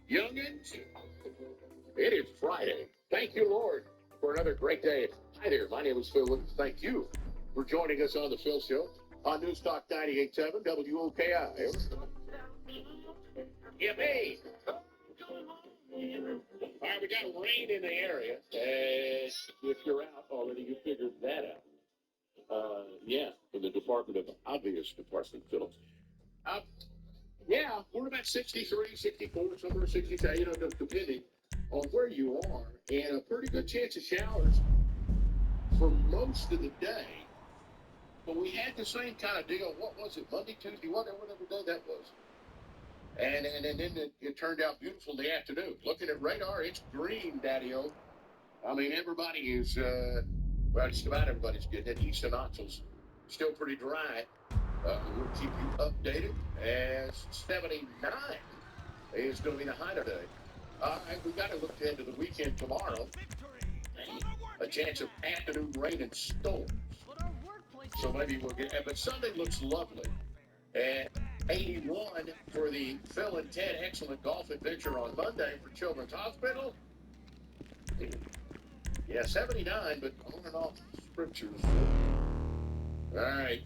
Youngins, it is Friday. Thank you, Lord, for another great day. Hi there, my name is Phil Williams. Thank you for joining us on the Phil Show on News Talk 98.7 WOKI. Yeah, me. All right, we got rain in the area. If you're out already, you figured that out. Yeah, in the Department of Obvious Department, Phil. Yeah, we're about 63, 64, somewhere 67, depending on where you are, and a pretty good chance of showers for most of the day. But we had the same kind of deal. What was it? Monday, Tuesday, whatever day that was. And then it turned out beautiful in the afternoon. Looking at radar, it's green, Daddy-O. I mean, everybody is, well, just about everybody's getting it. Easton Oxford's still pretty dry. We'll keep you updated as 79 is going to be the high today. And we got to look ahead to the weekend tomorrow. A chance of afternoon rain and storms. So maybe we'll get, but Sunday looks lovely. And 81 for the Phil and Ted Excellent Golf Adventure on Monday for Children's Hospital. Yeah, 79, but on and off scriptures. All right,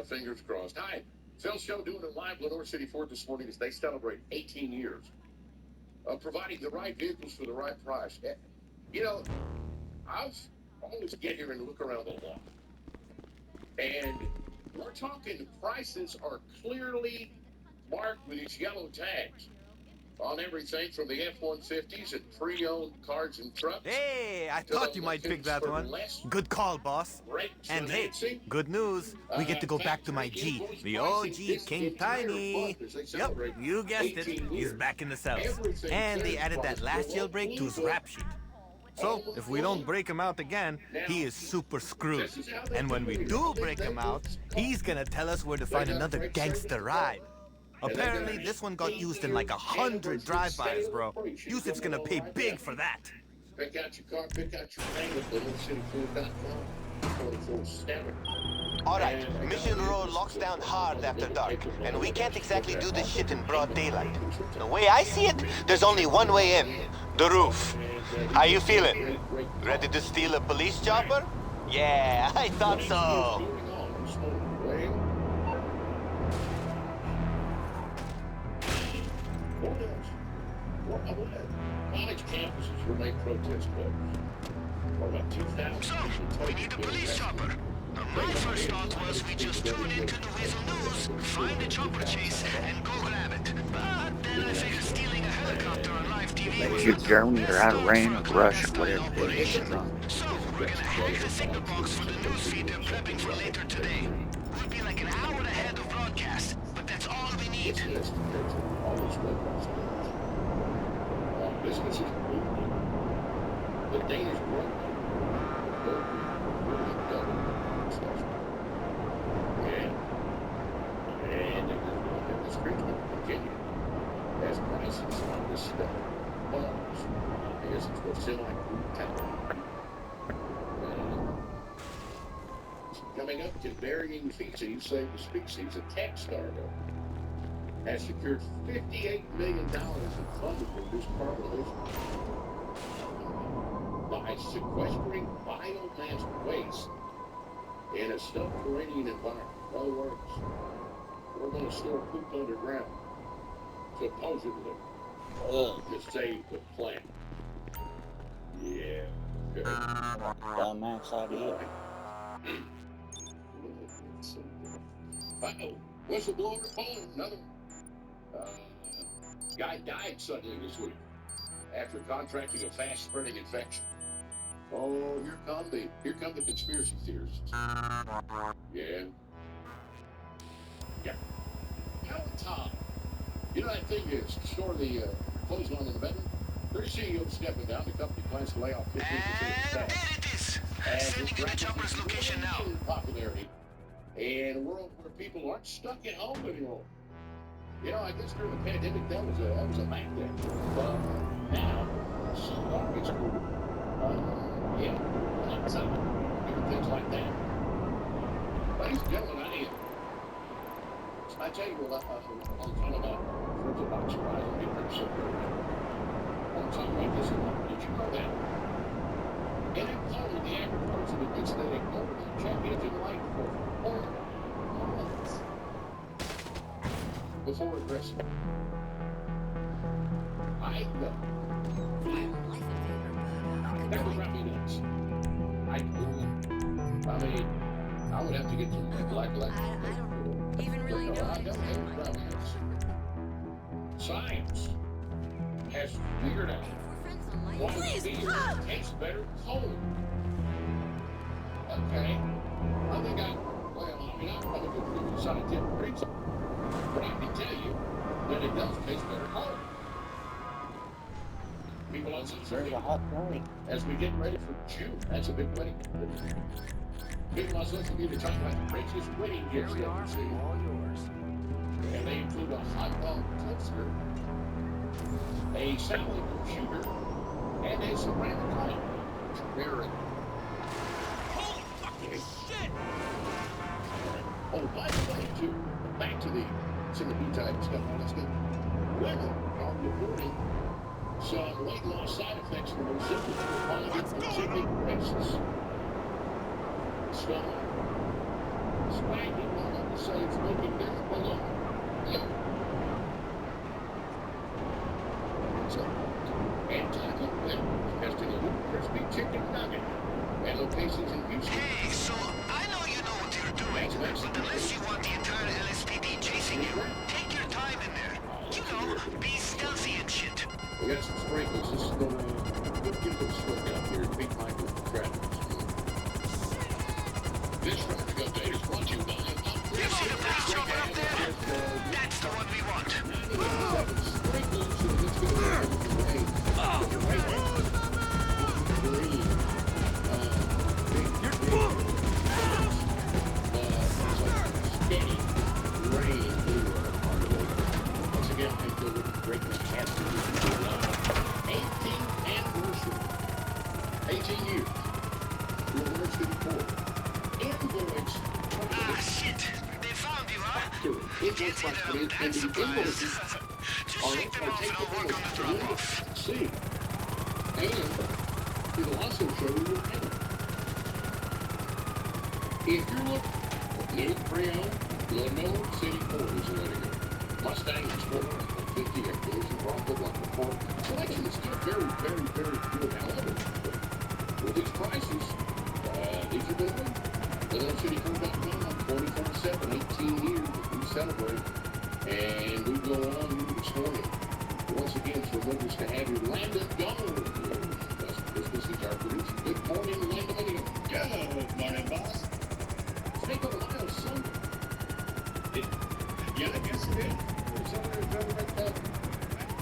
fingers crossed. Hi, Phil Show doing it live Lenore City Ford this morning as they celebrate 18 years of providing the right vehicles for the right price. You know, I always get here and look around the lot, and we're talking prices are clearly marked with these yellow tags on everything from the F-150s and pre-owned cars and trucks. Hey, I thought you might pick that one. Good call, boss. And hey, good news. We get to go back to my G, the OG King Tiny. Yep, you guessed it. He's back in the cells. And they added that last jailbreak to his rap sheet. So, if we don't break him out again, he is super screwed. And when we do break him out, he's gonna tell us where to find another gangster ride. Apparently, this one got used in like 100 drive-bys, bro. Yusuf's gonna pay big for that. Pick out your car, pick out your name at LittleCityFood.com. Alright, Mission Row locks down hard after dark, and we can't exactly do this shit in broad daylight. The way I see it, there's only one way in. The roof. How you feeling? Ready to steal a police chopper? Yeah, I thought so. College campuses remain protest closed. For about 2,000 So, we need a police chopper. Now, my first thought was we just tune into the Weasel News, find a chopper chase, and go grab it. But then I figured stealing a helicopter on live TV was Shoot Germany or out of rain or Russia, whatever it is. So, we're gonna hack the signal box for the news feed they're prepping for later today. We'll be like an hour ahead of broadcast, but that's all we need. Businesses moving. The Danish broke. And the streets will continue as prices on this stuff falls. I guess it's what's still like town. Coming up to varying feces, save the species, a tech startup has secured $58 million in funding for this carbon by sequestering biomass waste in a subterranean environment. In other words, we're going to store poop underground, supposedly, to save the planet. Yeah. Good. Dumbass idea. Uh-oh. Whistleblower phone. Another guy died suddenly this week after contracting a fast-spreading infection. Oh, here come the conspiracy theorists. Yeah. Peloton. You know that thing is store the clothesline in the bedroom? Their CEO stepping down. The company plans to lay off 15% of And staff. there it is. Sending you the chopper's location now. Popularity in a world where people aren't stuck at home anymore. You know, I guess during the pandemic that was a back then. But now, it's cool. Yeah, outside, different things like that. Ladies and gentlemen, I am I tell you what, I'm talking about for the box rise and get rid of I'm talking about this a lot. Did you know that? And it followed the average person who gets that ignored the championship light for 4 months before it rests. I know. That would drive me nuts. I mean, I would have to get some black I don't even really know what it is. Science has figured out why beer tastes better cold. Okay? I think I'm probably going to do scientific research, but I can tell you that it does taste better cold. People on social There's a media, hot morning. as we get ready for June, that's a big wedding. People on social media talking about the richest wedding gifts they've ever seen. And they include a hot dog toaster, a salad computer, and a ceramic light. Very. Holy fucking shit! Oh, by the way, back to the some of the type stuff on this thing. Women are reporting some weight loss side effects from Ozempic on Ozempic races. Stomach, spanking, all of the say it's making them belong. So, anti-competitive testing a new crispy chicken nugget at locations in Houston. Hey, so I know you know what you're doing, but unless you want the entire LSPD chasing you, take your time in there. You know, be stealthy and shit. We got some sprinkles. This is going to get a little slick out here. Big Michael traffic. This traffic update is brought to you by You see the police chopper up there? That's the one we want. Sprinkles, so it's going to rain. Green. Steady rain on the way. Once again, I feel with greatness has to be 18th anniversary. 18 years. University Court. Invoice. Ah, shit. They found you, huh? Invoice and the invoices Just shake them off and I'll work on the drop-off. See. And it'll also show you your payment. If you're looking at new pre-owned, Lenore City Ford is the way to go. Mustang Explorer, 50 Explorer, Bronco 1 selection is still very, very, very good. However, with these prices, these are going to win. LenorecityFord.com, 24/7, 18 years that we celebrate. And we go on this morning. Once again, it's remembers to have your Landon Gold. Best business is our producer. Good morning, Landon. Good morning, boss. Cinco de Mayo Sunday. Yeah, I guess it is. Is that right there?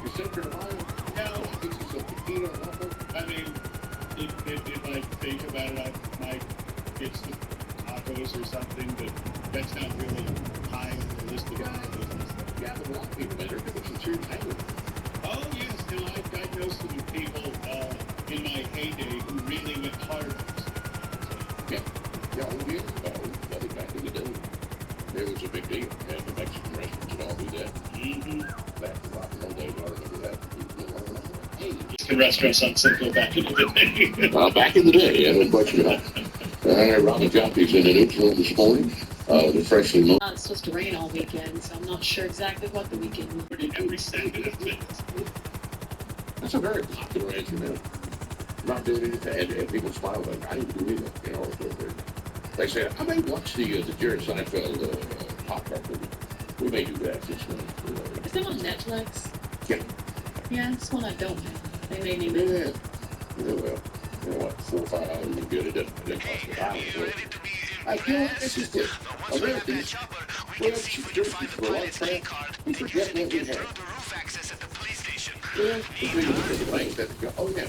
Your Cinco de Mayo? No. This is a tequila waffle. I mean, if I think about it, I might get some tacos or something, but that's not really high on the list of business. Yeah, but a lot of people better do some serious hanging. Oh, yes, no, I know some people in my heyday who really went hard on this. Yeah, oh, yeah. That was back in the day. It was a big deal. And the Mexican restaurants would all do that. Back in the rock and roll days, I remember that. Hey. The restaurants on Cinco back in the day. Well, back in the day, yeah, no question about it. Robin Joppy's in the newsroom this morning. The freshly mown. It's supposed to rain all weekend, so I'm not sure exactly what the weekend will be. Every second of it. That's a very popular answer, man. Not doing anything, and people smile like, I didn't do anything, you know. They say, I may watch the Jerry Seinfeld Pop Tart movie. We may do that this month. Is it on Netflix? Yeah. Yeah, it's one I don't have. They made me Yeah. move. Yeah, well, you know what, $4 or $5 would be good. It doesn't cost a dime. You ready to be I feel like this is the once we have that Americans. chopper, we Well, can see if we can find the pilot's key card we and use forget it to what we get have. through the roof access at the police station. Yeah, oh, yeah.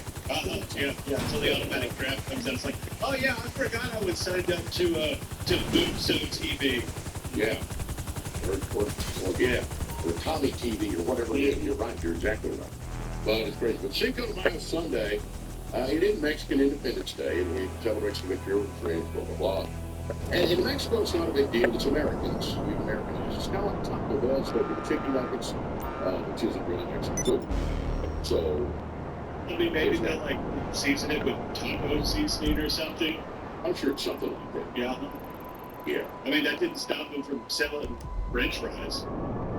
Yeah, until the automatic draft comes out, it's like, oh yeah, I forgot I was signed up to Boomso TV. Yeah. Or Tommy TV or whatever it is. You're right. You're exactly right. But it's great. But Cinco de Mayo Sunday, it is Mexican Independence Day, and we celebrate some with your friends, blah, blah, blah. And in Mexico, it's not a big deal. It's Americans. We've Americanized It's kind of like Taco Bell, so the chicken nuggets, which isn't really excellent too. So, I mean, maybe they'll like season it with taco seasoning or something. I'm sure it's something like that. Yeah. Yeah. I mean, that didn't stop them from selling French fries.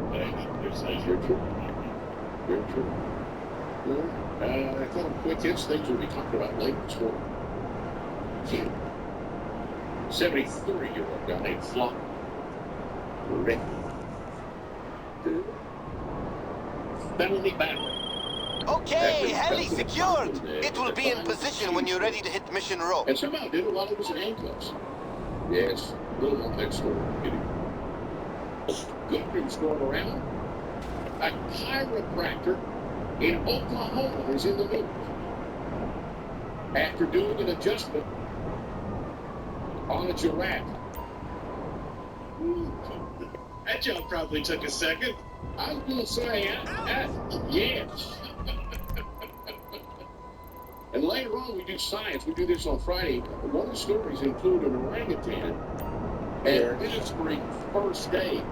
But I mean, there's like, Very true. Very true. Well, a couple of quick hits, things we'll be talking about later this morning. 73-year-old guy named Flock Rick. Felony battery. Okay, heli secured. It will be in position when you're ready to hit Mission Row. And somehow did a lot of it was in handcuffs. Yes, a little on that story. Good news going around. A chiropractor in Oklahoma is in the news after doing an adjustment on a giraffe. that job probably took a second. I was going to say, yes. And later on, we do science. We do this on Friday. One of the stories include an orangutan administering first aid.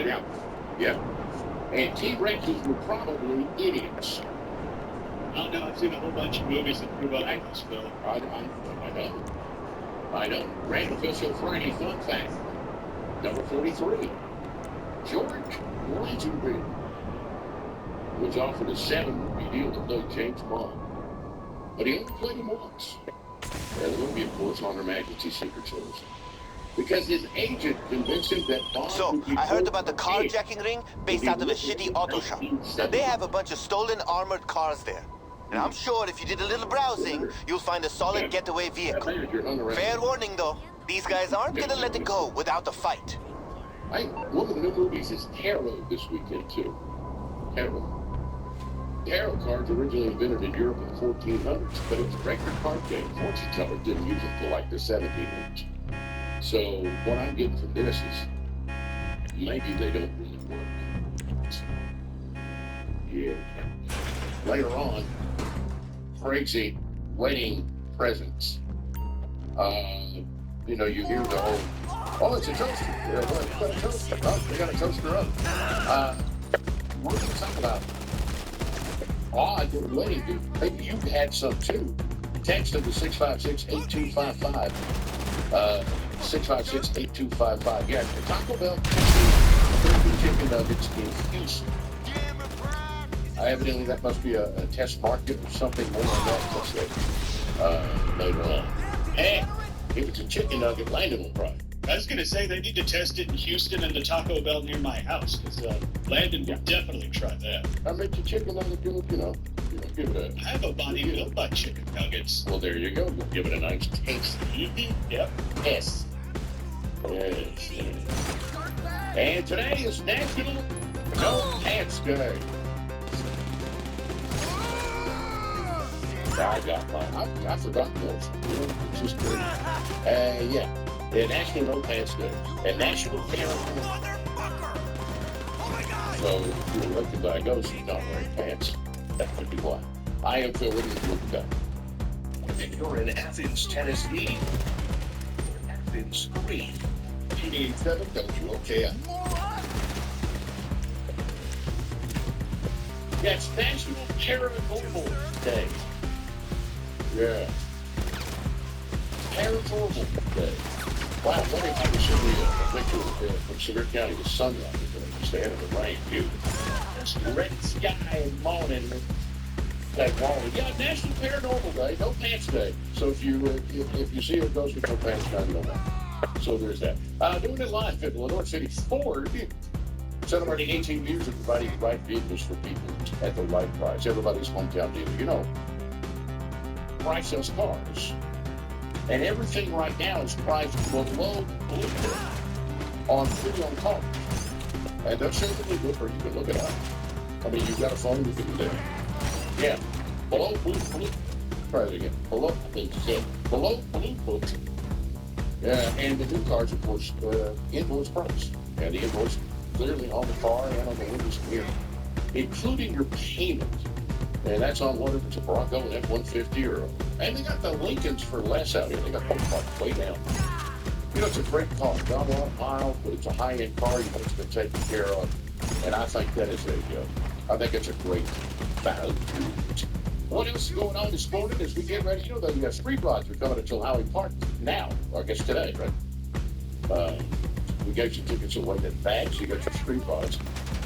Yeah. Yeah. And T-Rexes were probably idiots. I don't know. I've seen a whole bunch of movies that prove out this, Bill. I know. Random official Friday fun fact. Number 43. George Lazenby was offered a 7-movie deal to play James Bond. But he only played him once. And the movie, of course, on Her Majesty's Secret Service. Because his agent convinced him that Bond So, would be I heard about the dead. carjacking ring based out of a shitty auto shop. Now, they have a bunch of stolen armored cars there. And I'm sure if you did a little browsing, you'll find a solid getaway vehicle. Fair warning, though. These guys aren't gonna let it go without a fight. One of the new movies is Tarot this weekend, too. Tarot. Tarot cards originally invented in Europe in the 1400s, but it was a record card game. Fortune tellers didn't use it until like the 1700s. So what I'm getting from this is maybe they don't really work. Yeah. Later on, crazy wedding presents. You know, you hear the whole, oh, it's a toaster. Yeah, well, you got a toaster. Oh, they got a toaster up. We're going to talk about odd wedding gift. Maybe you've had some too. Text them to 656-8255. 656-8255. Yeah, the Taco Bell chicken nuggets in Houston. Evidently, that must be a test market or something more on that. Let's say later on. And if it's a chicken nugget, Landon will try. I was going to say they need to test it in Houston and the Taco Bell near my house, because Landon would definitely try that. I make the chicken nugget, give it a... I have a body built by chicken nuggets. Well, there you go. You'll give it a nice taste. Yep. Yes. Yes. And today is National No Pants Day. I got mine. I forgot those. It's just great. Yeah. The National No Pants Day. And National Parent. So if you're elected diagnosed, you're not wearing pants. That could be why. I am Phil Williams. Look at that. And you're in Athens, Tennessee. Athens, Green. 1987, WOKI. Yeah, it's National Paranormal Day. Yeah. Paranormal Day. Wow, what if I could show you a picture from Sevier County with sunrise instead of the rain? Beautiful. Red sky and morning. Like, wow. Yeah, National Paranormal Day, No Pants Day. So if you see a ghost with no pants, you know that. So there's that. Doing it live at Lenore City Ford, celebrating 18 years of providing the right vehicles for people at the right price. Everybody's hometown dealer. You know, price sells cars. And everything right now is priced below blue book on pre-owned cars. And they'll show the blue book, or you can look it up. I mean, you've got a phone, you can do that. Yeah, below blue book. Try it again. Below blue book. And the new cars, of course, invoice price. And the invoice clearly on the car and on the windows here, including your payment. And that's on whether it's a Bronco, an F-150, or and they got the Lincolns for less out here. They got both parts way down. You know, it's a great car. Not a lot of miles, but it's a high-end car. You know, it's been taken care of. And I think that is I think it's a great value. What else is going on this morning as we get ready? You know, the street rods are coming to Howie Park now, or I guess today, right? We got your tickets away in bags. You got your street rods.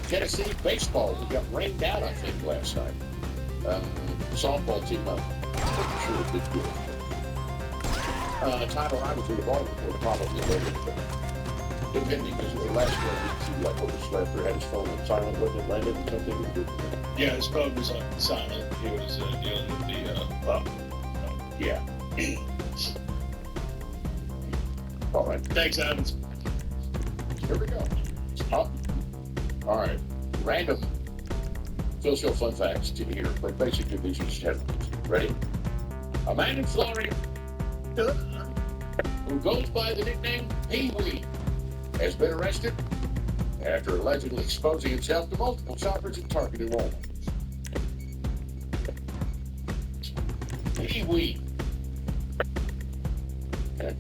Tennessee baseball. We got rained out, I think, last night. Softball team, I'm pretty sure it did good. Title I was in the ball before, probably later. Depending, because the last one, he like overslept or had his phone on silent, wasn't it landed or something? Yeah, his phone was on silent. He was dealing with the, yeah. All right. Thanks, Adams. Here we go. All right. Random social fun facts to hear, but basically these are just headlines. Ready? A man in Florida who goes by the nickname Pee-wee has been arrested after allegedly exposing himself to multiple shoppers at Target and Walmart. Pee-wee. Okay.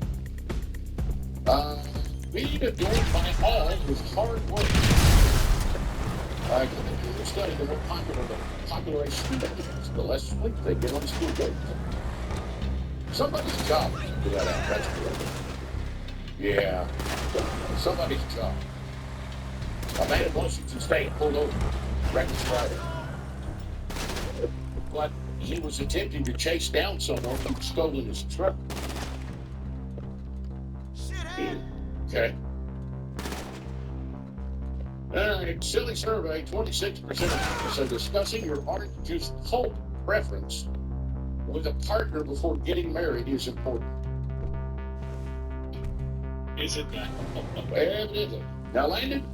Being adored by all is hard work. The study, the more popular the population students, the less sleep they get on school days. Somebody's job is to do that out. That's correct. Yeah, somebody's job. A man in Washington State pulled over reckless driving. But he was attempting to chase down someone who'd stolen his truck. Okay. All right, silly survey, 26% of people say discussing your orange juice pulp preference with a partner before getting married is important. Is it that? Evidently. Now, Landon,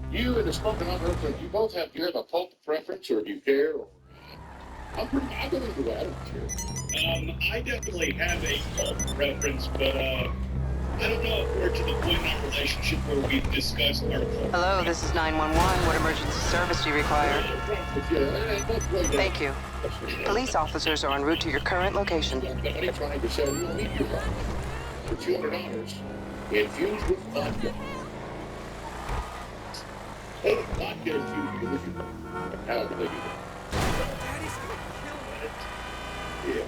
you and the smoking hot girlfriend, do you have a pulp preference, or do you care? Or, I go either way, I don't care. I definitely have a pulp preference, but I don't know if we're to the point in our relationship where we've discussed our pulp. Hello, this is 911. What emergency service do you require? Thank you. Police officers are en route to your current location. Somebody trying to sell you a meteorite for $200 infused with vodka. Hey, vodka infused with vodka. How do they do that? Yeah.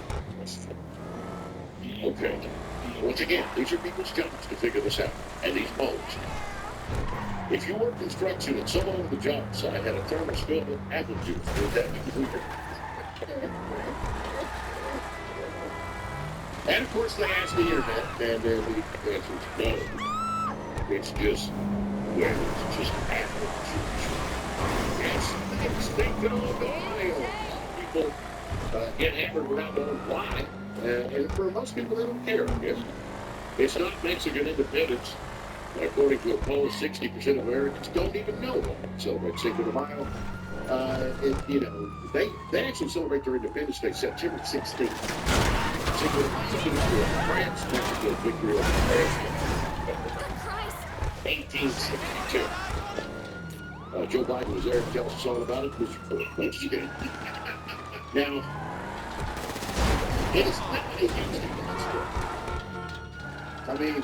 Okay. Once again, these are people's jobs to figure this out. And these bulbs. If you work construction and someone on the job site had a thermos filled with apple juice, would that be weird? And of course, they asked the internet, and the answer is no. It's just, it's just apple juice. Yes, they can all die. People get hammered without knowing why. And for most people, they don't care, I guess. It's not Mexican independence. According to a poll, 60% of Americans don't even know what they celebrate Cinco de Mayo. They actually celebrate their Independence Day September 16th. Cinco de Mayo, France, Mexico, victory over France. 1862. Joe Biden was there to tell us all about it. Now, it is not a huge deal. I mean,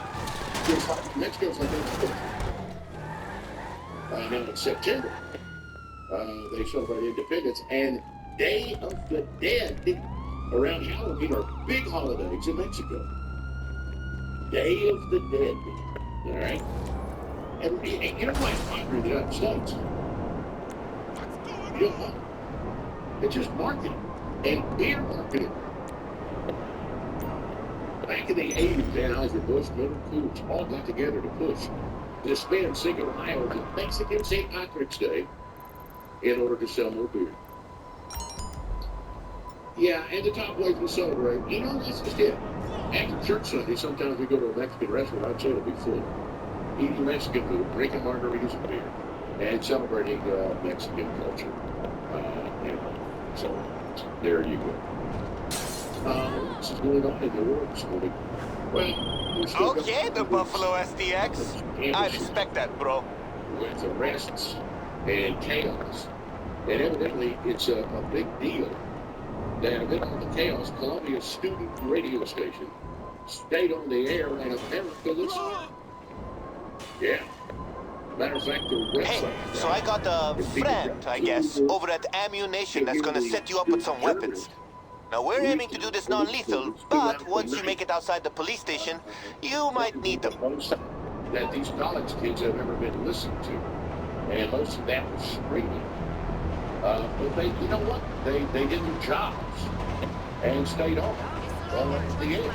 Mexico's like Mexico. Now in September, they celebrate independence, and Day of the Dead around Halloween are big holidays in Mexico. Day of the Dead. All right? And you know why it's popular in the United States? You don't know. It's just marketing. And beer marketing. Back in the 80s, Anheuser-Busch, Miller Coors all got together to push to spend Cinco de Mayo as a Mexican St. Patrick's Day in order to sell more beer. Yeah, and the top way to celebrate, that's just it. After church Sunday, sometimes we go to a Mexican restaurant, I'd say it'll be full. Eating Mexican food, drinking margaritas and beer, and celebrating Mexican culture. So there you go. This is going on in the world this morning. Well, okay, the Buffalo SDX. I respect that, bro. With arrests and chaos. And evidently, it's a big deal that amid all the chaos, Columbia's student radio station stayed on the air, and America listened. Yeah. Matter of fact, the website. Hey, so I got a friend, I guess, over at Ammunition that's gonna set you up with some weapons. Now, we're aiming to do this non-lethal, but once you make it outside the police station, you might need them. That these college kids have ever been listened to. And most of that was screaming. But they, you know what? They did their jobs and stayed on to the end.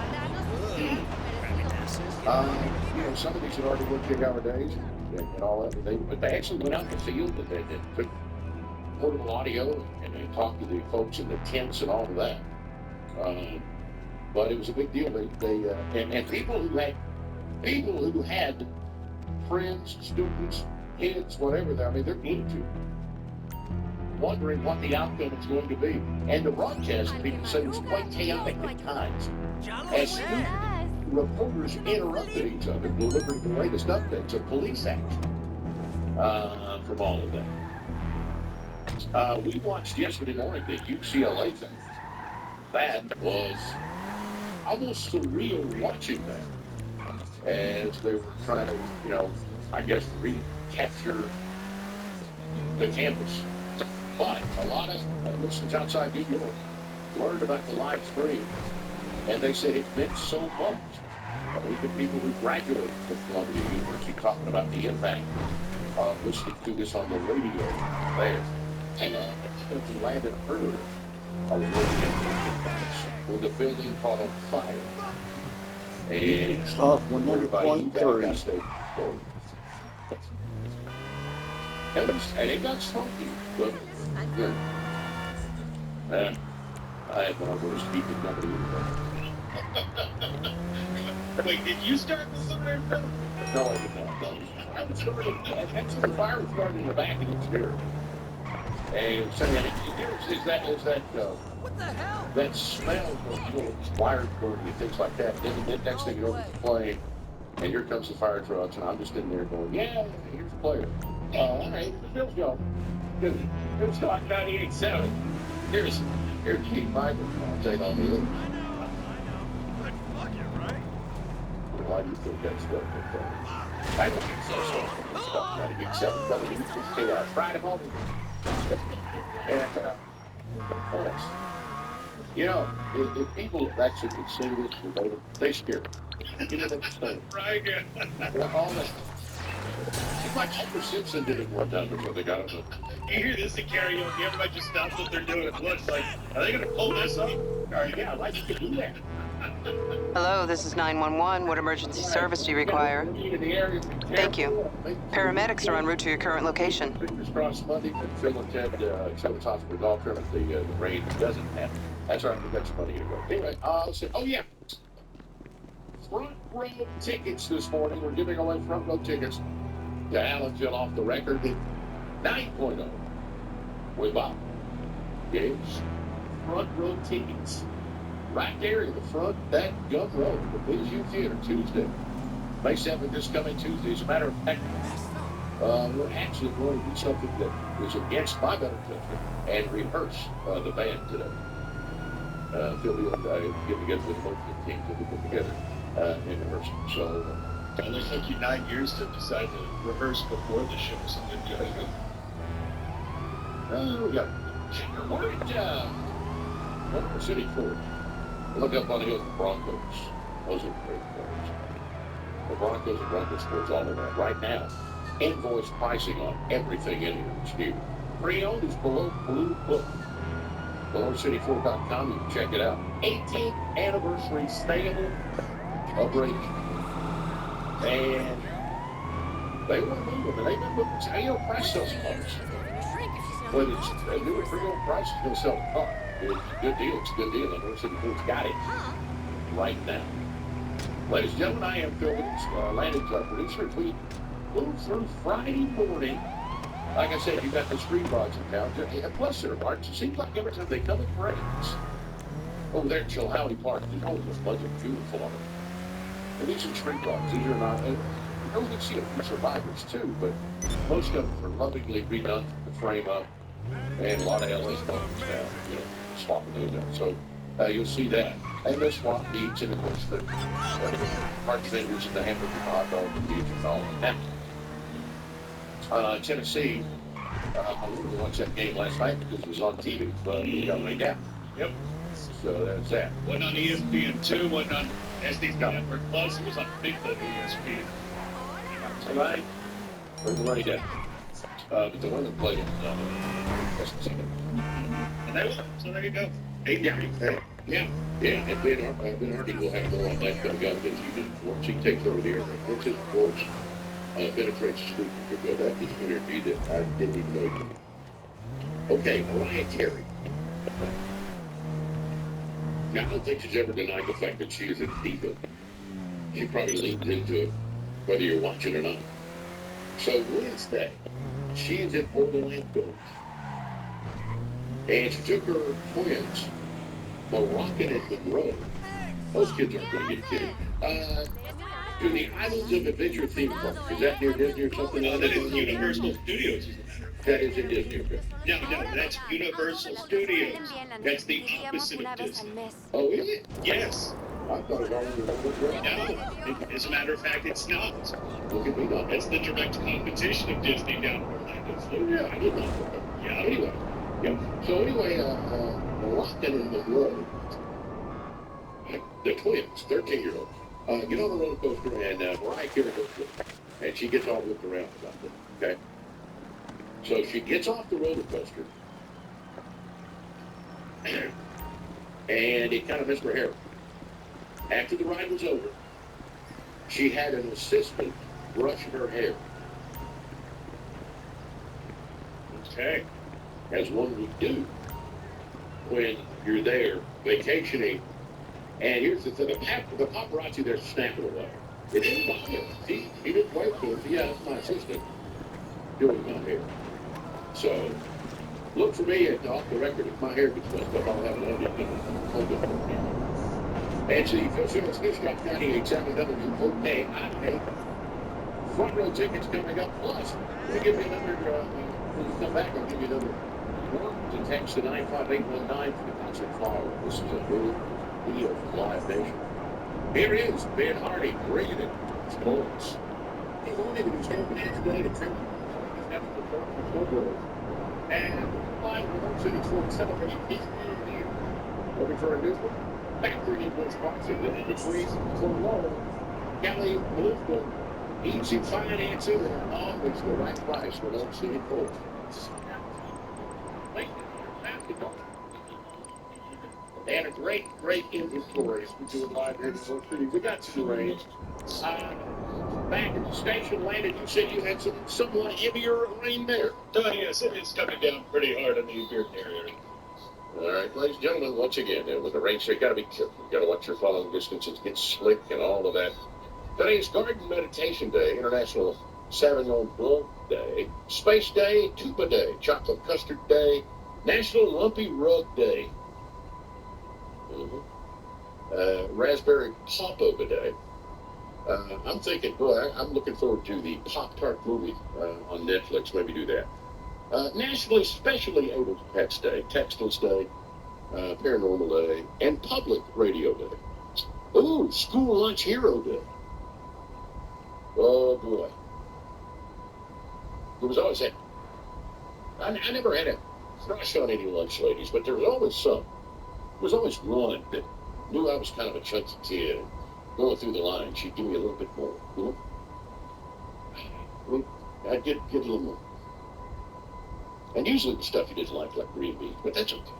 You know, some of these had already worked 8-hour days and all that, but they actually went out in the field and they took portable audio and they talked to the folks in the tents and all of that. But it was a big deal. And people who had friends, students, kids, whatever, I mean, they're glued to it, wondering what the outcome is going to be. And the broadcast, people say, was quite chaotic at times. As student reporters interrupted each other, delivering the latest updates of police action from all of that. We watched yesterday morning the UCLA thing. That was almost surreal watching that as they were trying to, you know, I guess recapture the campus. But a lot of listeners outside New York learned about the live stream, and they said it meant so much. Even people who graduated from Columbia University talking about the impact of listening to this on the radio there. And we landed earlier on the radio with the building caught on fire. And everybody got stayed. And it got smoky, but good. I had one of those speaking nobody Wait, did you start this over there? No, I did not. No. I was starting, actually the fire was starting in the back of the chair. And so is that What the hell? that smell of wires burning and things like that. Then the next thing you know, it's playing, and here comes the fire trucks, and I'm just in there going, yeah, here's the player. All right, Bill's going. Bill's talk 98.7. Here's Keith Michael. I'll take on the other. Why do you think that's what I don't think so. Stuff 98.7. Friday morning. And you know, if people actually could see this, they scare me. You know what I'm saying? Right here. All that. Like Homer Simpson did it one time before they got on the. You hear this in karaoke, everybody just stops what they're doing at once. Like, are they going to pull this up? Yeah, like you could do that. Hello, this is 911. What emergency service do you require? Thank you. Paramedics are en route to your current location. Fingers crossed Monday, but Phil and Ted, Children's Hospital Golf Tournament, the rain doesn't happen. That's all right, we got some money to go. Anyway, let's see. Oh, yeah. Front row tickets this morning. We're giving away front row tickets to Allensville off the record at 9.0 with Bob. Yes. Front row tickets. Right there in the front, that Gum Road, the Vision Theater, Tuesday. May 7th, this coming Tuesday. As a matter of fact, we're actually going to do something that is against my better judgment and rehearse the band today. Phil will get together with both the teams that we put together and rehearse. So, it took you 9 years to decide to rehearse before the show, so good. We got we're at Oklahoma City for look up on the hill, the Broncos. Those are great players. The Broncos and Broncos sports all in that. Right now, invoice pricing on everything in here is new. Pre-owned is below Blue Book. BelowCity4.com, you can check it out. 18th anniversary sale of Rangers. And they want to move them, and they've been looking to how price sells cars. But it's a new pre-owned price is going to sell a car. It's a good deal. It's a good deal. And North City Ford's got it right now. Ladies and gentlemen, I am Phil Williams, Landon Club producer. We move through Friday morning. Like I said, you've got the street rods in town. Plus, there are it seems like every time they come in parades. Over there at Chilhowie Park, there's always a bunch of beautiful on them. And these are street rods. These are not. You know, we can see them for survivors too, but most of them are lovingly redone from the frame up. And a lot of LA stones now, you know, swapping those out. So You'll see that. And the swamp beach, and of course the Mark Fingers and the hamburger hot dog and beach and all that. Tennessee, I wanted to watch that game last night because it was on TV, but it got laid down. Yep. So that's that. Wasn't on ESPN2, wasn't on SD Network Plus, it was on Big Book ESPN. All right. Bring the money down. But the women played it. And they won, so there you go. 8-3. Yeah. And Ben Hardy will have more on that coming up than he did once he takes over the air. Once his voice penetrates the speaker, good. That is an interview that I didn't even know. Okay, Mariah Carey. Now, I don't think she's ever denied the fact that she is a diva. She probably leans into it, whether you're watching or not. So Wednesday, she is in Orlando. And she took her twins, Moroccan and Monroe. Those kids aren't going to get kidded. To the Islands of Adventure theme park. Is that near Disney or something? That is Universal Studios. That is in Disney, okay. No, that's Universal Studios. That's the opposite of Disney. Oh, is it? Yes. I thought it was already No, as a matter of fact, it's not. Look at me now. It's the direct competition of Disney down in Orlando, Florida. Yeah, I did not know that. Yeah. Anyway. Yeah. So anyway, Moroccan and Monroe, the twins, 13-year-olds, get on the roller coaster, and Mariah Carey goes with her. And she gets all whipped around about it, okay? So she gets off the roller coaster, and it kind of messed her hair. After the ride was over, she had an assistant brush her hair. Okay. As one would do when you're there vacationing. And here's the thing, the paparazzi there snapping away. It didn't bother him. He didn't wait for it. Yeah, that's my assistant doing my hair. So look for me at off the record. If my hair gets messed up, I'll have it hold it. And so you feel so much this got 98.7 WOKI. Front row tickets coming up. Plus, we'll give you another, when you come back, I'll give you another one to text to 95819 for the concert flyer. This is a really deal from Live Nation. Here is Ben Hardy bringing it to sports. He won't even stand today to trip. He's having the football. And live from City Sports celebrating his new year. Looking for a new one? Factory Equals Boxing, the industries for low. Kelly Bluthville. Easy financing and always the right price for those city folks. They had a great inventory as we do it live here in Fort City. We got some rain. Back at the station landed, you said you had some somewhat heavier rain there. Oh, yes, it's coming down pretty hard on the Bearden area. All right, ladies and gentlemen, once again, with the rain, so you got to be careful. You got to watch your following distance. It gets slick and all of that. Today is Garden Meditation Day, International Sauvignon Blanc Day, Space Day, Tuba Day, Chocolate Custard Day, National Lumpy Rug Day, Raspberry Pop-Over Day. I'm thinking, boy, I'm looking forward to the Pop-Tart movie on Netflix. Maybe do that. Nationally Specially Abled Pets Day, Textiles Day, Paranormal Day, and Public Radio Day. Ooh, School Lunch Hero Day. Oh, boy. There was always that. I never had a crush on any lunch ladies, but there was always some. There was always one that knew I was kind of a chunky kid. Going through the line, she'd give me a little bit more, you know? I mean, I'd get a little more. And usually the stuff you didn't like green beans, but that's okay.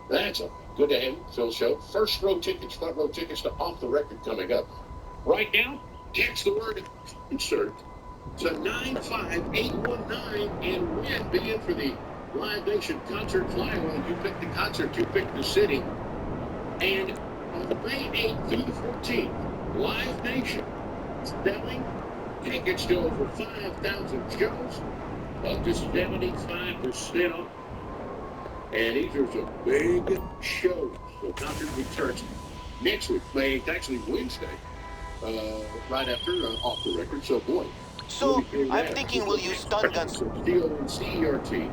That's okay. Good to have you, Phil Show. First row tickets, front row tickets to Off the Record coming up. Right now, text the word insert to 95819 and win. Be in for the Live Nation concert flyover. You pick the concert, you pick the city. And on May 8th through the 14th, Live Nation selling tickets to over 5,000 shows. Up to 75% off. And these are some big shows. So concert returns next week, May 8th, actually Wednesday, right after Off the Record. So, boy. So, I'm thinking we'll use stun guns. Steel and CERT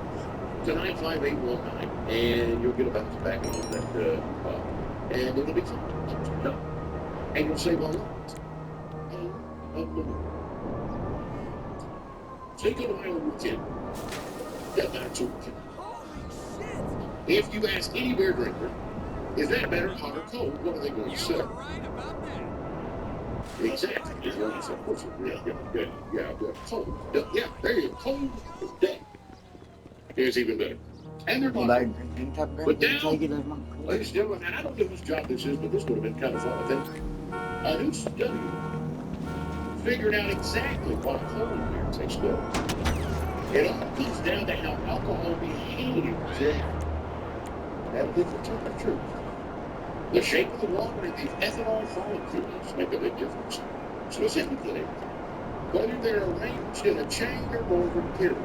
to 95819 and you'll get a bounce back on that, and it'll be fun. No. And you'll save a lot. Take it away on the weekend. Doesn't matter to weekend. If you ask any beer drinker, is that better, hot or cold? What are they going to say? Exactly. It's what you said. Of course, yeah, cold. Yeah, there you go. Cold day. Here's even better. And they're not. But now, ladies and gentlemen, and I don't know whose job this is, but this would have been kind of fun, I think. A new study figured out exactly why cold beer tastes good. It all comes down to how alcohol behaves at a different temperature. The shape of the water and the ethanol molecules make a big difference. Specifically, whether they're arranged in a chain or over pairs.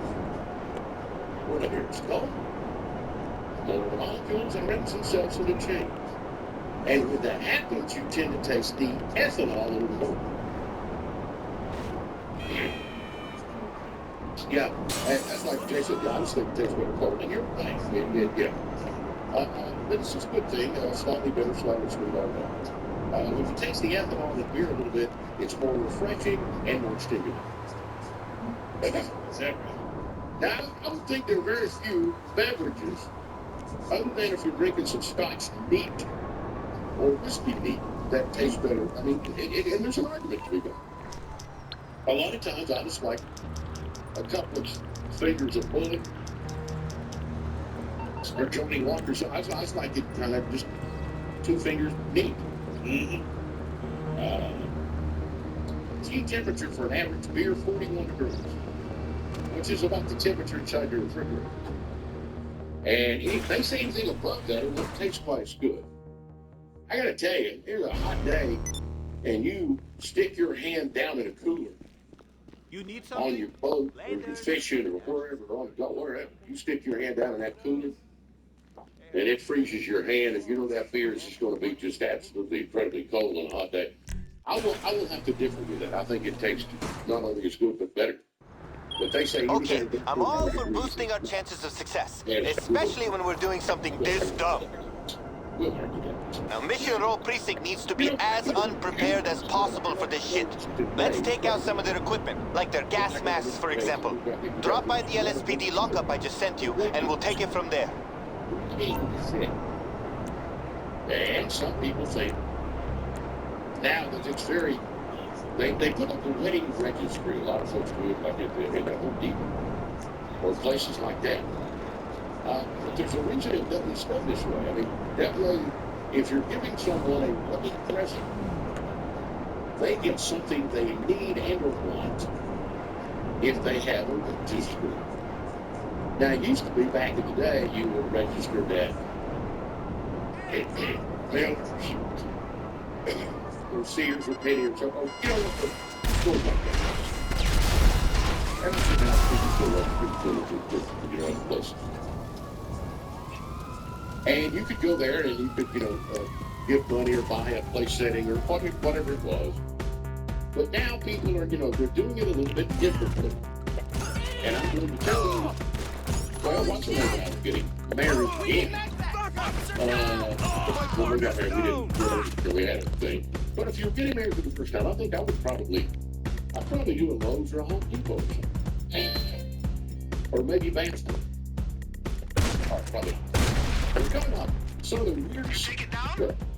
Whatever it's called, more of the molecules arrange themselves in a chain. And when that happens, you tend to taste the ethanol a little more. Yeah, that's like Jason honestly tastes better cold. And you're right. Yeah. But it's just a good thing. Slightly better, slightly sweeter. If you taste the ethanol in the beer a little bit, it's more refreshing and more stimulating. Exactly. Now, I would think there are very few beverages, other than if you're drinking some Scotch neat or whiskey neat, that taste better. I mean, and there's an argument to be made. A lot of times, I just like a couple of fingers of Bulleit or Johnny Walker. So I just like it kind of just 2 fingers neat. Mm-hmm. Key temperature for an average beer, 41 degrees, which is about the temperature inside your refrigerator. And if they say anything above that, it won't taste quite as good. I gotta tell you, here's a hot day, and you stick your hand down in a cooler. You need On something? your boat, or you're fishing, or wherever, on the go, wherever. You stick your hand down in that cooler, and it freezes your hand, and you know that beer is just going to be just absolutely incredibly cold on a hot day. I will have to differ with that. I think it tastes not only as good, but better. But they say... Okay, I'm all for boosting our chances of success, especially when we're doing something this dumb. Now, Mission Row Precinct needs to be as unprepared as possible for this shit. Let's take out some of their equipment, like their gas masks, for example. Drop by the LSPD lockup I just sent you, and we'll take it from there. And some people think now that it's very... They put up a wedding registry. A lot of folks do it like in the Home Depot or places like that. But there's a reason it doesn't go this way. I mean, that way, if you're giving someone a wedding present, they get something they need and or want if they have a registry. Now, it used to be back in the day, you were registered at or Sears or Penny or something. Oh, you know, stores like that. Everything else people still love places. And you could go there and you could, give money or buy a place setting or whatever it was. But now people are, they're doing it a little bit differently. And I'm going to tell you, well, once in a while, I'm getting married again. When we got married, we didn't really have a thing. But if you were getting married for the first time, I think I'd probably do a Lowe's or a Home Depot or something. Or maybe Baxter. Or probably. We're talking about some of the weird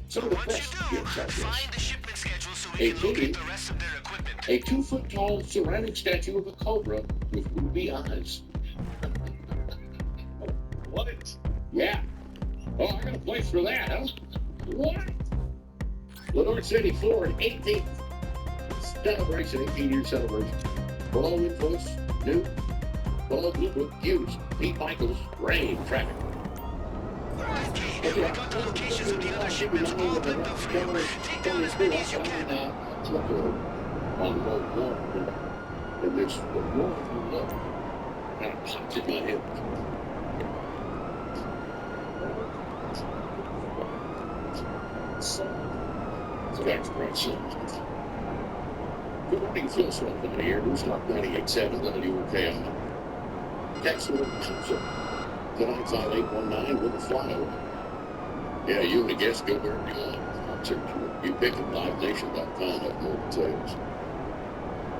some of the best gifts out there. Find the shipment schedule so we can look at the rest of their equipment. A 2-foot-tall ceramic statue of a cobra with ruby eyes. What? Yeah. Oh, I got a place for that, huh? What? Lenore City, Florida, 18th celebration, 18-year celebration. Below influence, new. Below Blue Book, used. Pete Michaels, rain, traffic. Okay, we got the locations of the other shipments all linked up for you. Take down as many as you can. On the road, and there's the more you look, kind of pops in my head. So that's great. Good morning, Phil Sullivan here. News Talk 98.7 WOKI. Text 95819 with a flyover. Yeah, you and the guests go wherever you want. You pick it, livenation.com, have more details.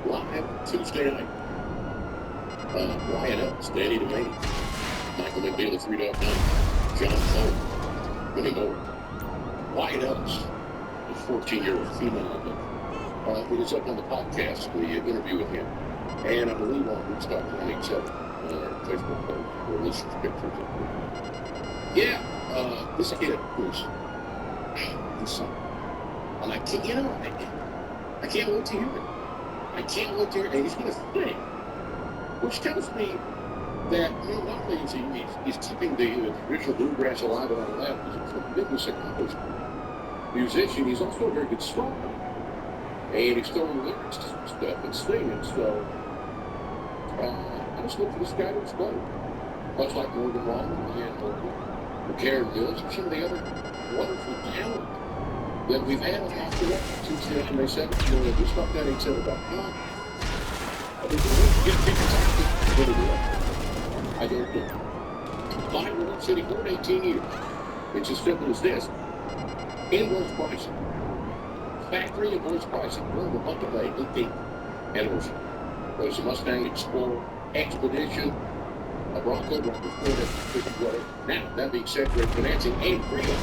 Live Tuesday night. Ryan Ellis, Danny DeManey, Michael McNeil, the 3 Dog Night, John Cole, many more. Ryan Ellis, the 14-year-old female. It is up on the podcast, the interview with him. And I believe on Woodstock 187 on our Facebook page, where this pictures of him. Yeah, this kid was son. And I can't, I can't wait to hear it. I can't wait to hear it. And he's going to sing. Which tells me that, not only is he's keeping the original bluegrass alive and all that, he's a tremendous accomplished musician. He's also a very good songwriter. And he's throwing lyrics to some stuff and singing. So, I just look for this guy to explode. Much like Morgan Wallen and Karen Mills and some of the other wonderful talent that we've had on off the record since the May 7th. Just stop that 87.com. I think we get tickets out I don't know. Live in Oak City for 18 years. It's as simple as this. Invoice pricing. Factory invoice pricing. We're in the month of May 18th anniversary. There's a Mustang Explorer Expedition, a Bronco, Bronco Ford, whatever. Now, that being said, great financing and freedom.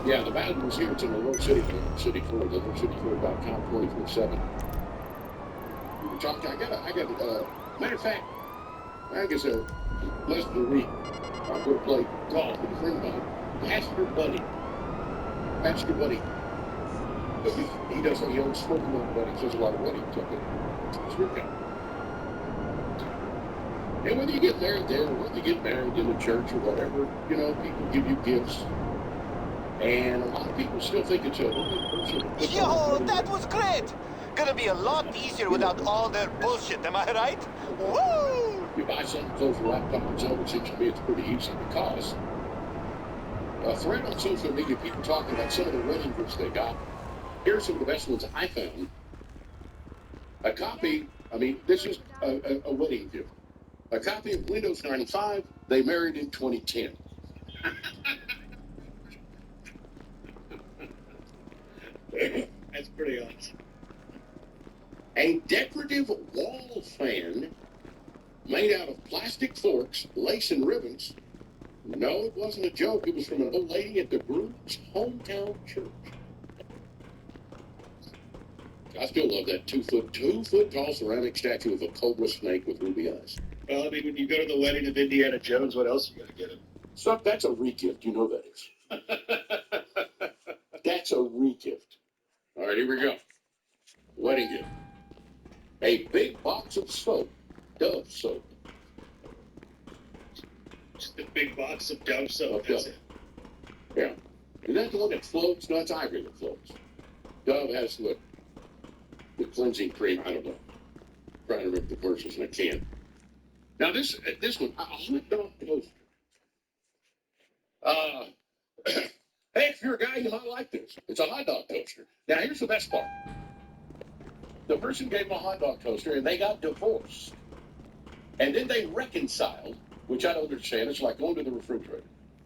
Yeah, the value was here. It's in the Low City Ford, the lowcityford.com 24/7. I got matter of fact, I guess less than a week, I'm going to play golf with a friend of mine, Pastor Buddy. He doesn't, he owns smoking one, but he does a lot of weddings up there. It's real good. And whether you get married there, or whether you get married in the church or whatever, people give you gifts. And a lot of people still think it's a person. Yo, that was great! Gonna be a lot easier without all their bullshit, am I right? Woo! You buy something, close your laptop, it's over. It seems to me it's pretty easy because a thread on social media, people talking about some of the wedding gifts they got. Here's some of the best ones I found. A copy, this is a wedding gift. A copy of Windows 95, they married in 2010. That's pretty awesome. A decorative wall fan made out of plastic forks, lace, and ribbons. No, it wasn't a joke. It was from an old lady at the groom's hometown church. I still love that 2 foot tall ceramic statue of a cobra snake with ruby eyes. Well, when you go to the wedding of Indiana Jones, what else are you going to get him? So that's a re-gift. You know that is. That's a re-gift. All right, here we go. Wedding gift. A big box of soap. Dove soap. Just a big box of Dove soap. That's it. Yeah. Is that the one that floats? No, it's Ivory that floats. Dove has the cleansing cream. I don't know. I'm trying to remember the commercials and I can't. Now this one, a hot dog toaster. Hey, if you're a guy, you might like this. It's a hot dog toaster. Now here's the best part. The person gave them a hot dog toaster and they got divorced. And then they reconciled, which I don't understand. It's like going to the refrigerator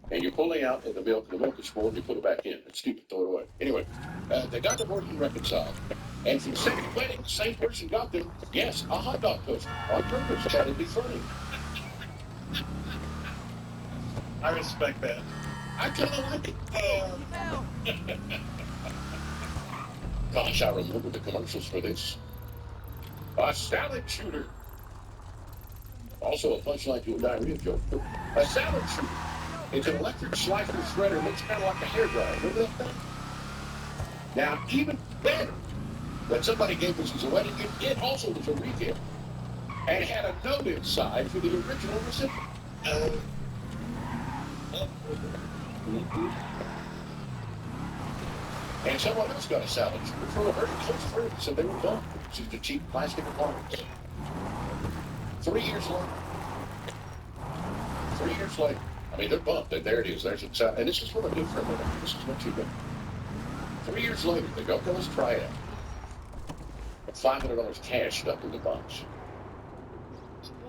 and you're pulling out the milk is spoiled, and you put it back in. It's stupid, throw it away. Anyway, they got divorced and reconciled. And for the second wedding, the same person got them, yes, a hot dog toaster on purpose. Trying to be funny. I respect that. I kind of like it. Gosh, I remember the commercials for this. A salad shooter. Also a punchline to a diarrhea joke. A salad shooter. It's an electric slicer shredder. Looks kind of like a hairdryer. Remember that thing? Now, even better, that somebody gave us as a wedding gift, it also was a re-gift. And had a note inside for the original recipient. And someone else got a salad shooter from a very close friend, so they were done. It's just a cheap plastic appliance. 3 years later. 3 years later. They're bumped. There it is. There's a salad. And this is from a good friend of mine. This is not too bad. 3 years later, they go, okay, let's try it out. $500 cash stuck in the box.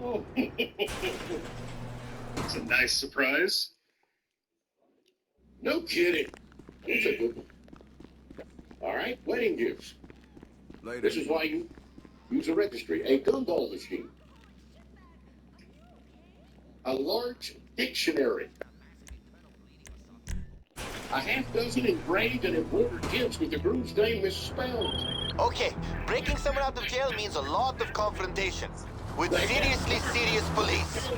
Oh, it's a nice surprise. No kidding. That's a good one. All right, wedding gifts. This is why you use a registry, a gumball machine, a large dictionary, a half dozen engraved and embroidered gifts with the groom's name misspelled. Okay, breaking someone out of jail means a lot of confrontations with seriously serious police.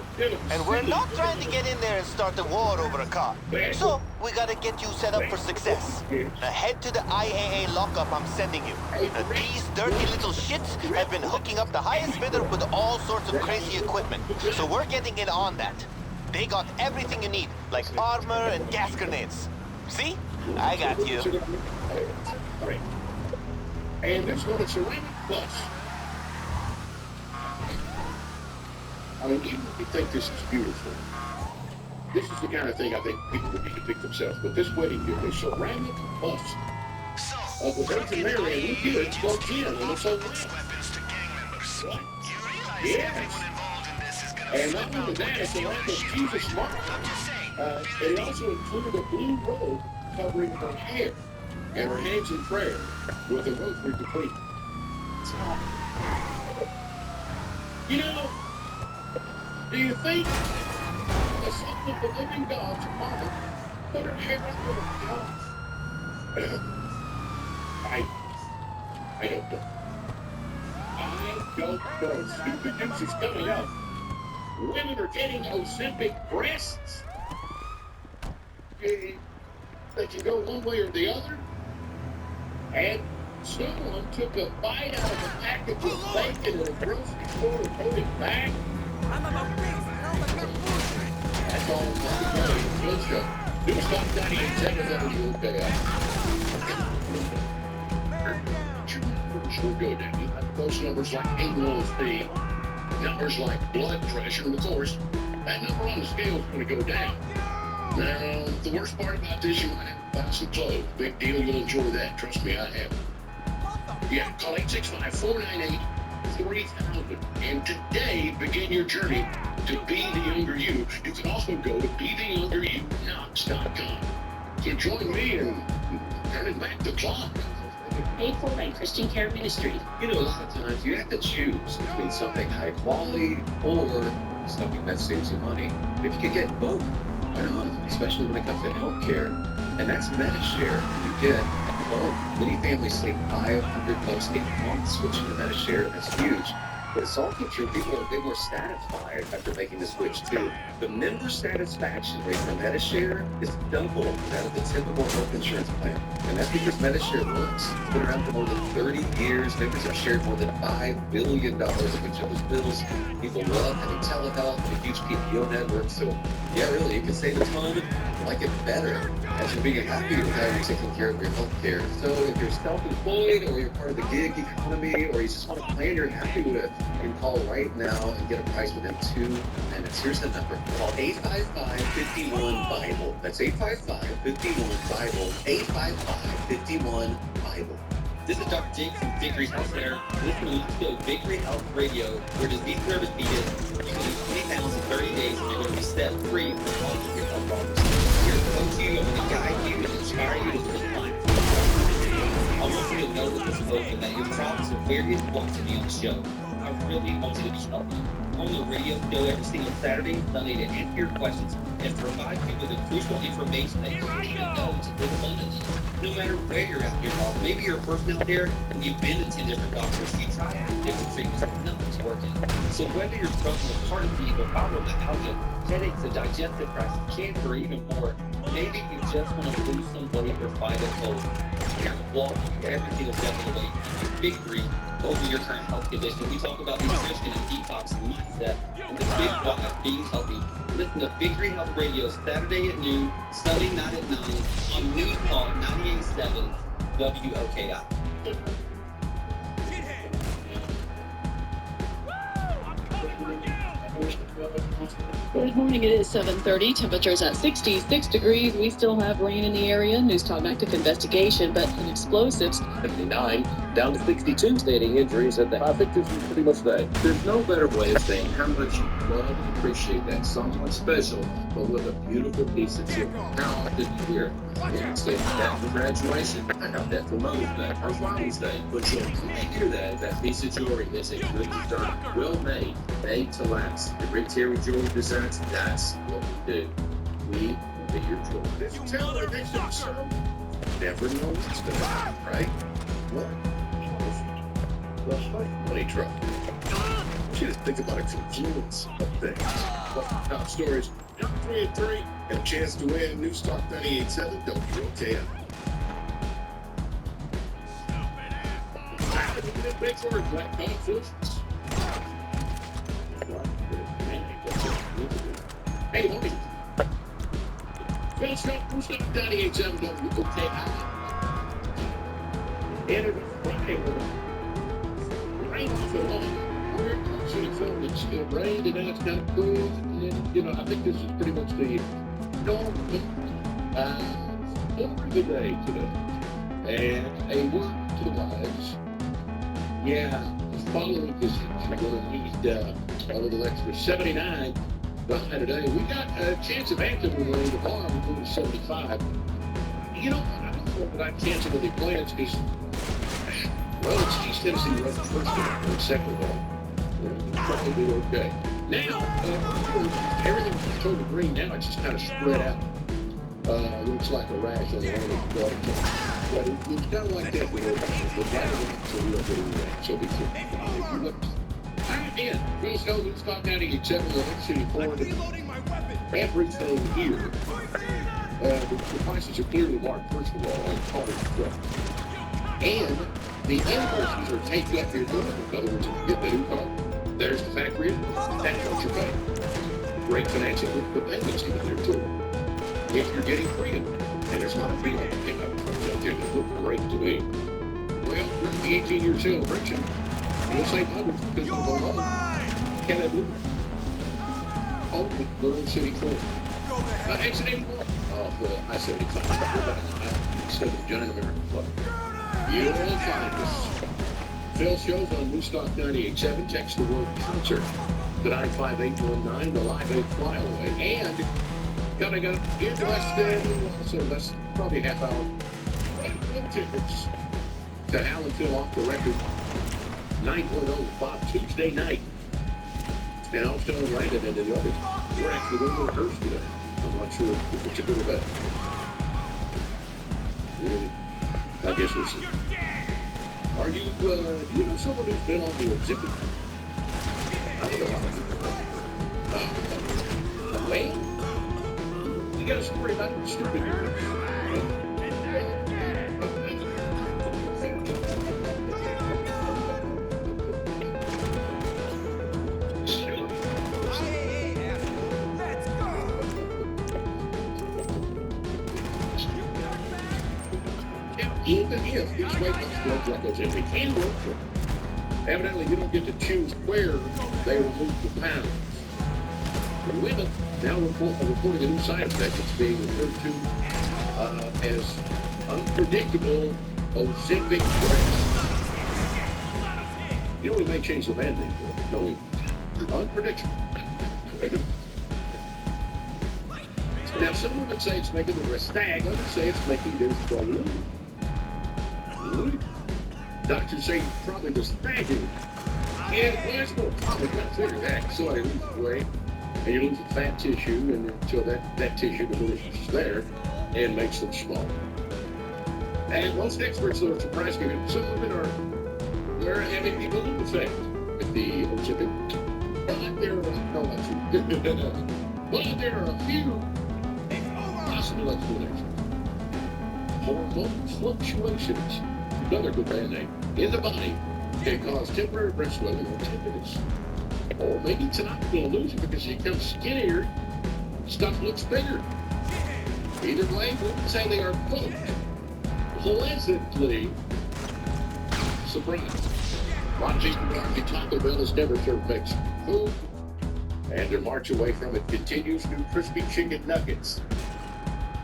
And we're not trying to get in there and start a war over a car. So, we gotta get you set up for success. Now head to the IAA lockup I'm sending you. Now, these dirty little shits have been hooking up the highest bidder with all sorts of crazy equipment. So we're getting in on that. They got everything you need, like armor and gas grenades. See? I got you. All right. And this one is ceramic plus. I mean, even if you think this is beautiful, this is the kind of thing I think people would need to pick themselves. But this wedding gift is ceramic bust of the Virgin Mary, and you get it plugged in, and it's so nice. What? Yes. And not only that, it's the life of Jesus' mom. It also included a blue robe covering her hair and her hands in prayer with a rosary between. You know, do you think the Son of the living God's mother put her hair up with a cross? I don't know. I don't know. Stupid news is coming up. Women are getting Ozempic breasts. They can go one way or the other. And someone took a bite out of a package of bacon at a grocery store and put it back. That's all I'm going to do. Show. Do stop 98 seconds under the okay. Sure go down. You have those numbers like A1C, numbers like blood pressure, and of course, that number on the scale is going to go down. Now, the worst part about this, you might have to buy some clothes. Big deal, you'll enjoy that. Trust me, I have. Yeah, call 865-498-3000. And today, begin your journey to be the younger you. You can also go to BeTheYoungerYouKnox.com. So join me in turning back the clock. Paid for by Christian Care Ministry. You know, a lot of times you have to choose between something high quality or something that saves you money. If you could get both, why not? Especially when it comes to healthcare. And that's MediShare. You get both. Many families save $500 a month switching to MediShare, and that's huge. But it's also true people are a bit more satisfied after making the switch too. The member satisfaction rate for MediShare is double that of the typical health insurance plan. And that's because MediShare works. It's been around for more than 30 years. Members have shared more than $5 billion of each other's bills. People love having telehealth and a huge PPO network. So yeah, really, you can save a ton and like it better as you're being happy with how you're taking care of your health care. So if you're self-employed or you're part of the gig economy or you just want a plan you're happy with, you can call right now and get a price within 2 minutes. Here's the number. Call 855-51-BIBLE. That's 855-51-BIBLE. 855-51-BIBLE. This is Dr. Jake from Victory Health Center. Listen to Let's Go Victory Health Radio, where disease service needed. You can lose 20 pounds in 30 days and you're going to be set free from all of your health problems. Here to coach you, I'm going to guide you and inspire you to live life. I want you to know that this is open, that your problems are very important to be on the show. I really want you to be healthy. On the radio show every single Saturday and Sunday to answer your questions and provide you with the crucial information that you need to know to live abundantly. No matter where you're at in your health, maybe you're a person out there and you've been to 10 different doctors, you try out different treatments, and nothing's working. So whether you're struggling with heart disease or fibromyalgia, headaches, a digestive crisis, cancer, or even more, maybe you just want to lose some weight or find a goal. Here at Walk, every single step of the way, victory over your current health condition. We talk about nutrition and detox and mindset and the big why of being healthy. Listen to Victory Health Radio Saturday at noon, Sunday night at 9 on News Talk 98.7 WOKI. Good morning, it is 7:30. Temperatures at 66 degrees. We still have rain in the area. News Talk active investigation, but an explosives. 79. Down to 62 standing injuries at the. I think this is pretty much that. There's no better way of saying how much you love and appreciate that someone special, but with a beautiful piece of jewelry. How often do you hear, I didn't say that for graduation, I got that for Mother's Day or Father's Day. But you hear that piece of jewelry is a good design, well made, made to last. The Rick Terry Jewelry Designs, that's what we do. We be your jewelry. Did you tell her next to the never knows it's going to happen, right? What? The money truck. She just think about a confluence of things. Top stories. 3-3 and a chance to win New Stock 98.7 WOKM. Big for Black Confluence. Hey, homie. Phil Scott, New Stock 98.7 WOKM. And it was Friday with a rain off and on. We're actually filmed it still rained and now it's kind of cool. And, you know, I think this is pretty much the normal over the day today. And a word to the wise. Yeah, following this, we're going to need a little extra 79 behind today. We got a chance of Anthem when we're in the bar. We're going to 75. You know what? I don't know that I cancel any plans because, well, it's East Tennessee right first and second of all. We'll probably do okay. Now, everything's totally green. Now it's just kind of spread out. Looks like a rash on the end. But it's kind of like that with the battle, so we don't get any rain. So be cool. Again, Phil's Gold New Stock 98.7, the Lake City Ford. Everything here. The prices are clearly marked, first of all, on cars truck. And the invoices are taped up here. In other words, if you get the new car, there's the factory. That's what you're paying. Great financing with the payments even there too. If you're getting freedom, and there's not a fee on the pickup, it look great to me. Well, we're the 18-year celebration. We'll save hundreds because of the loan. Can I do it? Oh, the Little City Ford. Exit 81 off I-75. Instead of Giant American Club. You'll find us. Phil shows on New Stock 98.7. Text the word concert to 95819, the Live 8 Flyaway. And got in West End, so that's probably a half hour. Tickets to Alan Phil off the record. 9.0 Bob Tuesday night. And I was telling Landon and the others, we're actually going to rehearse today. I'm not sure if it's a good or bad. Really? I guess we'll see. Are you, do you know someone who's been on the exhibit? I don't know. Wayne? You got a story about the stupid here? Even if these weight loss drugs like those we can work for them, evidently you don't get to choose where they remove the pounds. For women, now reporting a new side effect that's being referred to as unpredictable Ozempic breast. You know we may change the band name for it. No, we unpredictable. Now some women say it's making the breast stag, others say it's making their strong. Doctors say probably the stagging. And there's no probably got to figure that. So you lose weight and you lose the fat tissue, and until that tissue diminishes there and makes them small. And most experts are surprised that some women they're having the balloon effect with the Ozempic. But there are a few possible explanations. Hormone fluctuations, another good band name, in the body can cause temporary breast swelling or tenderness. Or maybe it's an optical illusion because you become skinnier, stuff looks bigger. Either way, we would say they are both pleasantly surprised. Watching Taco Bell has never served Mexican food, and their march away from it continues through crispy chicken nuggets.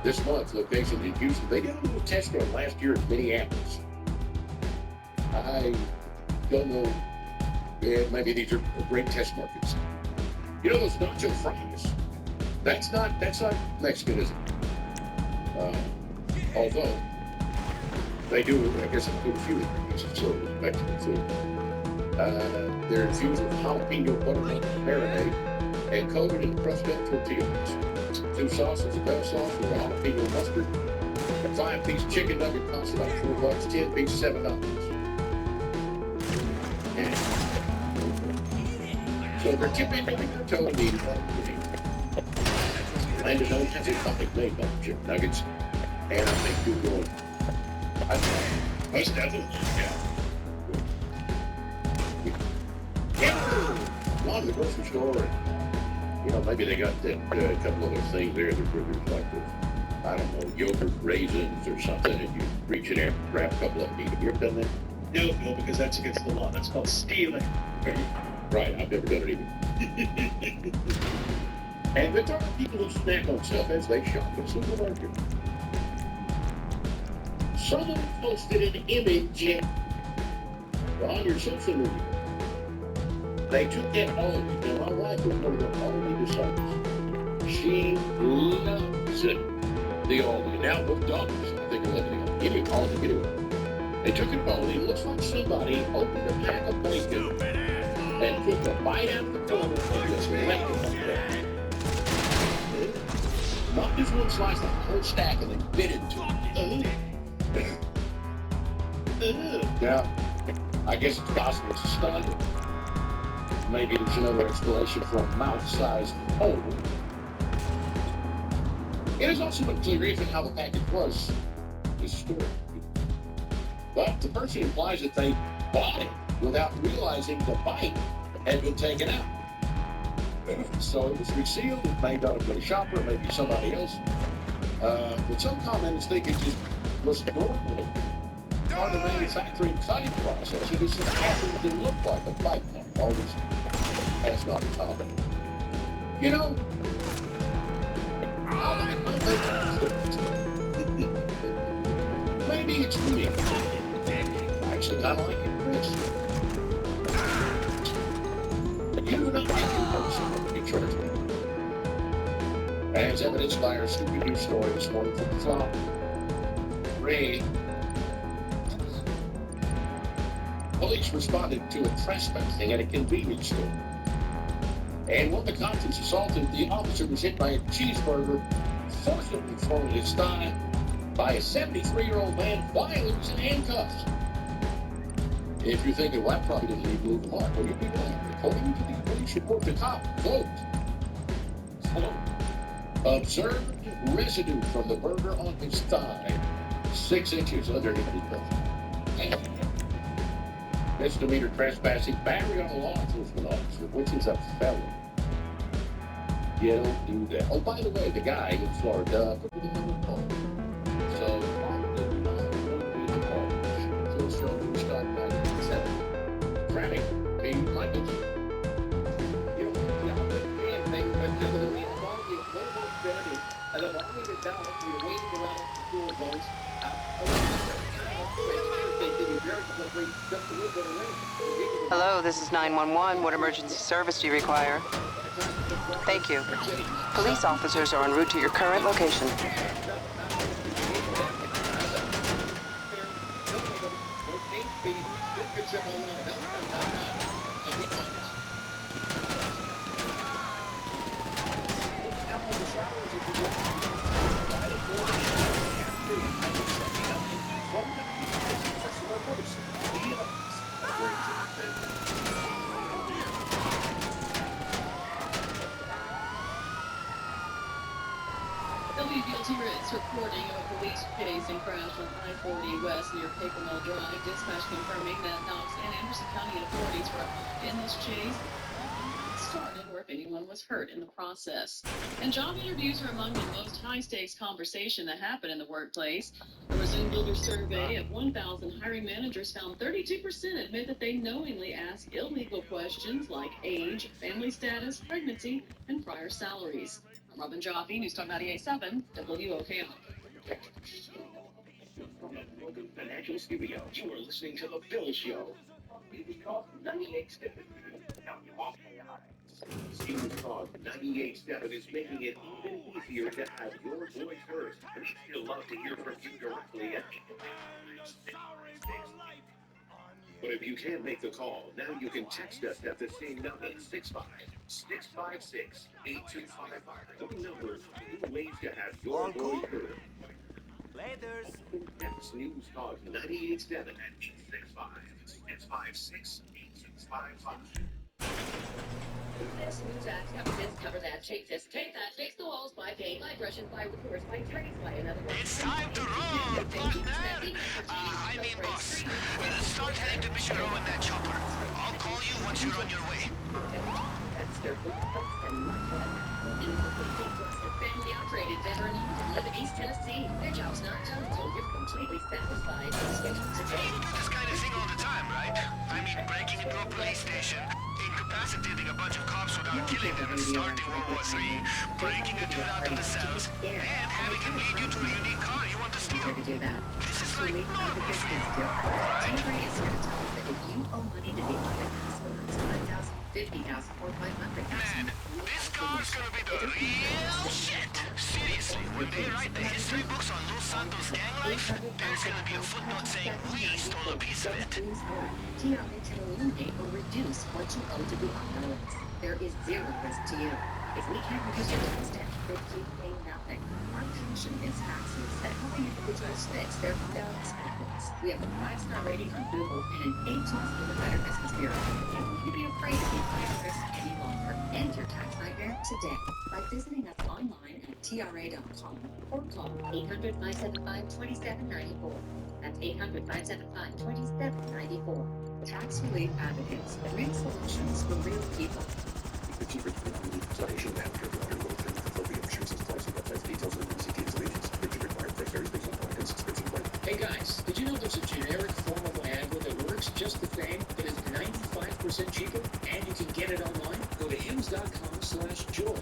This month, location in Houston, they did a little test run last year in Minneapolis. I don't know. Yeah, maybe these are great test markets. You know those nacho fries? That's not Mexican, is it? Although they do, I guess, include a few ingredients of sort of Mexican food. They're infused with jalapeno butter marinade and coated in crushed up tortillas. 2 sauces, a bell sauce with jalapeno mustard. A 5-piece chicken nugget costs about $4. 10-piece, $7. And so they're typically told me Landon Owens has a company made by chicken nuggets, and I think you're going. Most definitely, yeah. Gone to the grocery store, and maybe they got that couple of those things there, the burgers like this. I don't know, yogurt raisins or something, and you reach in there and grab a couple of them. Have you ever done that? No, Phil, because that's against the law. That's called stealing. Right, I've never done it either. And there are people who snack on stuff as they shop at a supermarket. Someone posted an image on your social media. They took that Aldi. Now, my wife was one of the Aldi disciples. She loves it. The Aldi. Now, with dollars, I think $11. Give me Aldi, get it. They took it Aldi. It looks like somebody opened a pack of bacon and took a bite out of the corner and just left it like that. Not just one slice, the whole stack, and they bit into it. Now, I guess it's possible it's a stunt. Maybe there's another explanation for a mouth-sized hole. It is also unclear even how the package was destroyed. But the person implies that they bought it without realizing the bite had been taken out. So it was resealed. It may not have been a shopper, maybe somebody else. But some commenters think it just was normal part of the manufacturing cutting process. It just happened to look like a bite mark. Always has not common. You know, maybe it's me. I actually kind of like it, Chris. You do not like your person, you trust me. As evidenced by our stupid news story this morning from the flop. Ray. Police responded to a trespassing at a convenience store. And when the contents assaulted, the officer was hit by a cheeseburger, forcibly thrown in his thigh by a 73-year-old man while he was in handcuffs. If you're thinking, well, that probably didn't leave a little mark, well, you'd be wrong. According to the police report, the cop, quote, observed residue from the burger on his thigh, 6 inches underneath his breast. Misdemeanor trespassing, battery on a law enforcement officer, which is a felony. You don't do that. Oh, by the way, the guy in Florida put the number on. So, Phil Strong started back in 7. Frantic, Pete Michaels. You know, and they went to the lead ball, the global betting, and the ball was down, we were waiting around the door goes. Hello, this is 911. What emergency service do you require? Thank you. Police officers are en route to your current location. WBLT reporting of a police chase and crash on I-40 West near Picklemill Drive. Dispatch confirming that Knox and Anderson County authorities were in this chase started or if anyone was hurt in the process. And job interviews are among the most high-stakes conversation that happen in the workplace. A Resume Builder survey of 1,000 hiring managers found 32% admit that they knowingly ask illegal questions like age, family status, pregnancy, and prior salaries. I'm Robin Joffe, News Talk 98.7, WOKO. From the Logan Financial Studio, you are listening to The Bill Show. Stevens Cause 98.7. Now you won't pay Stevens Cause 98.7 is making it even easier to have your voice heard. And we'd still love to hear from you directly at But if you can't make the call, now you can text us at the same number, 656-8255. The number, new ways to have your voice heard. Laters. That's News Talk 98.7 at 865-656-8255. This news act cover this, cover that, shake this, take that, shakes the walls by paint, by brush and by reports, by trace, by another one. It's time to roll, partner! I mean, boss. Start heading to Mission Row in that chopper. I'll call you once you're on your way. That's their family operated veteran live in East Tennessee. Their job's not done until you're completely satisfied. You do this kind of thing all the time, right? I mean, breaking into a police station, incapacitating a bunch of cops without killing them and starting World War III, breaking a dude out of the cells, and having him lead you to a unique car you want to steal. This is like normal for you, right? If you owe money to the other customers, $5,000, $50,000, or $500,000. Man, this car's gonna be the real shit. Seriously, when they write the history books on Los Santos gang life, there's gonna be a footnote saying we stole a piece of it. TRA can eliminate or reduce what you owe to the authorities. There is zero risk to you. If we can't reduce your tax debt, then keep paying nothing. Our passion is taxes that helping individuals fix their finance habits. We have a 5-star rating on Google and an A+ in the Better Business Bureau. And why be afraid of the IRS any longer? End your tax nightmare today by visiting us online at TRA.com or call 800-575-2794. That's 800-575-2794. Tax Relief Advocates, real solutions for real people. Hey guys, did you know there's a generic form of Viagra that works just the same, that is 95% cheaper, and you can get it online? Go to hims.com/joy.